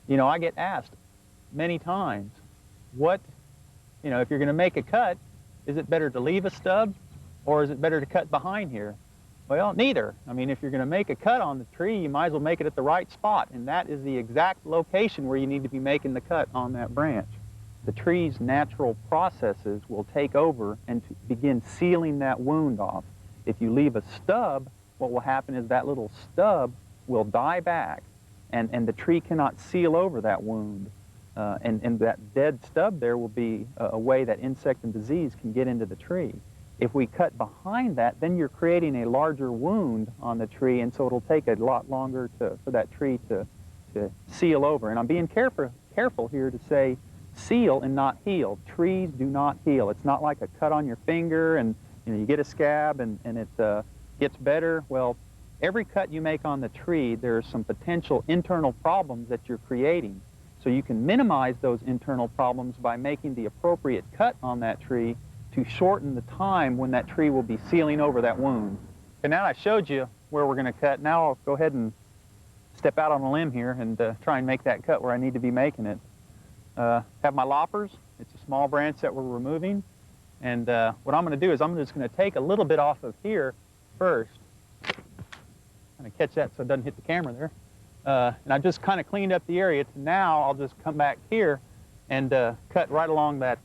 You know, I get asked many times, what, if you're going to make a cut, is it better to leave a stub or is it better to cut behind here? Well, neither. I mean, if you're going to make a cut on the tree, you might as well make it at the right spot, and that is the exact location where you need to be making the cut on that branch. The tree's natural processes will take over and begin sealing that wound off. If you leave a stub, what will happen is that little stub will die back, and the tree cannot seal over that wound. And that dead stub there will be a way that insect and disease can get into the tree. If we cut behind that, then you're creating a larger wound on the tree, and so it'll take a lot longer for that tree to seal over. And I'm being careful here to say seal and not heal. Trees do not heal. It's not like a cut on your finger and you get a scab and it gets better. Well, every cut you make on the tree, there are some potential internal problems that you're creating. So you can minimize those internal problems by making the appropriate cut on that tree to shorten the time when that tree will be sealing over that wound. And now I showed you where we're going to cut. Now I'll go ahead and step out on a limb here and try and make that cut where I need to be making it. Have my loppers. It's a small branch that we're removing. And what I'm going to do is I'm just going to take a little bit off of here first. Kind of catch that so it doesn't hit the camera there. And I just kind of cleaned up the area. Now I'll just come back here and cut right along that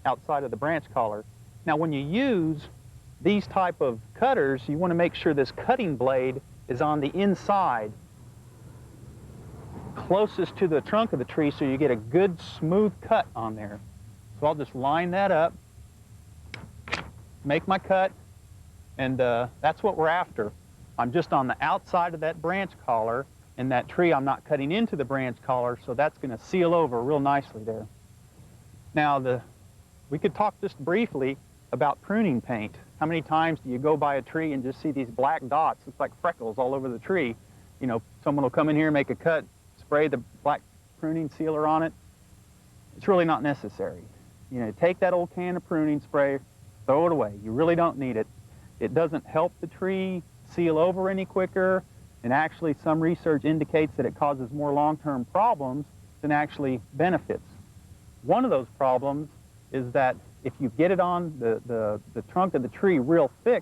outside of the branch collar. Now when you use these type of cutters, you want to make sure this cutting blade is on the inside, closest to the trunk of the tree, so you get a good smooth cut on there. So I'll just line that up, make my cut, and that's what we're after. I'm just on the outside of that branch collar, and that tree I'm not cutting into the branch collar, so that's going to seal over real nicely there. Now we could talk just briefly about pruning paint. How many times do you go by a tree and just see these black dots? It's like freckles all over the tree. You know, someone will come in here and make a cut, spray the black pruning sealer on it. It's really not necessary. You know, take that old can of pruning spray, throw it away. You really don't need it. It doesn't help the tree seal over any quicker, and actually some research indicates that it causes more long-term problems than actually benefits. One of those problems is that if you get it on the trunk of the tree real thick,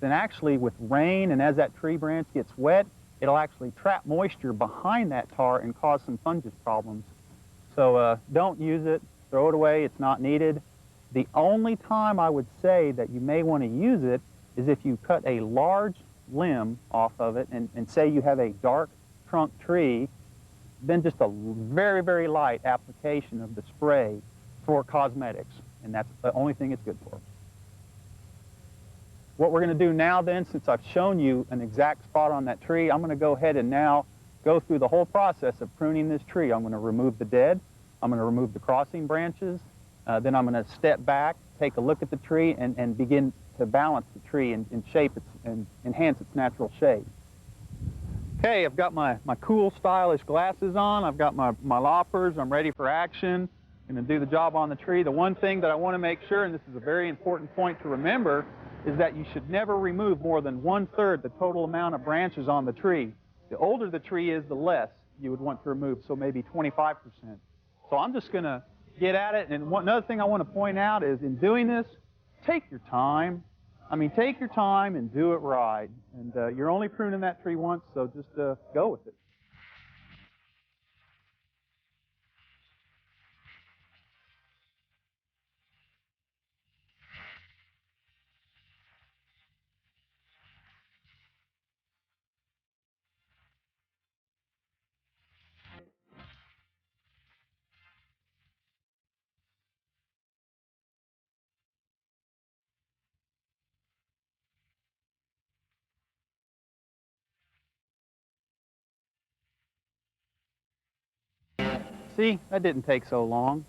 then actually with rain and as that tree branch gets wet, it'll actually trap moisture behind that tar and cause some fungus problems. So don't use it, throw it away, it's not needed. The only time I would say that you may want to use it is if you cut a large limb off of it and say you have a dark trunk tree, then just a very, very light application of the spray for cosmetics, and that's the only thing it's good for. What we're going to do now then, since I've shown you an exact spot on that tree, I'm going to go ahead and now go through the whole process of pruning this tree. I'm going to remove the dead, I'm going to remove the crossing branches, then I'm going to step back, take a look at the tree, and begin to balance the tree and shape it and enhance its natural shape. Okay, I've got my cool, stylish glasses on. I've got my loppers. I'm ready for action. I'm going to do the job on the tree. The one thing that I want to make sure, and this is a very important point to remember, is that you should never remove more than 1/3 the total amount of branches on the tree. The older the tree is, the less you would want to remove, so maybe 25%. So I'm just going to get at it. And another thing I want to point out is in doing this, take your time. I mean, take your time and do it right. And you're only pruning that tree once, so just go with it. See, that didn't take so long.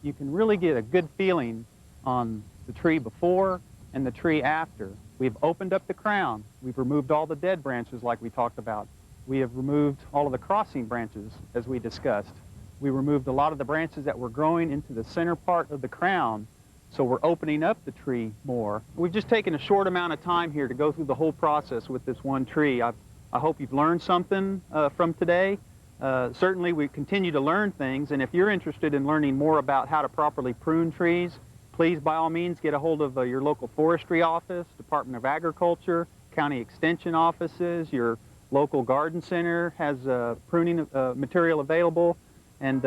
You can really get a good feeling on the tree before and the tree after. We've opened up the crown. We've removed all the dead branches like we talked about. We have removed all of the crossing branches as we discussed. We removed a lot of the branches that were growing into the center part of the crown, so we're opening up the tree more. We've just taken a short amount of time here to go through the whole process with this one tree. I hope you've learned something from today. Certainly we continue to learn things, and if you're interested in learning more about how to properly prune trees, please by all means get a hold of your local forestry office, Department of Agriculture, county extension offices. Your local garden center has pruning material available, and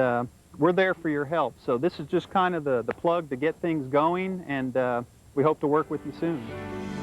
we're there for your help. So this is just kind of the plug to get things going, and we hope to work with you soon.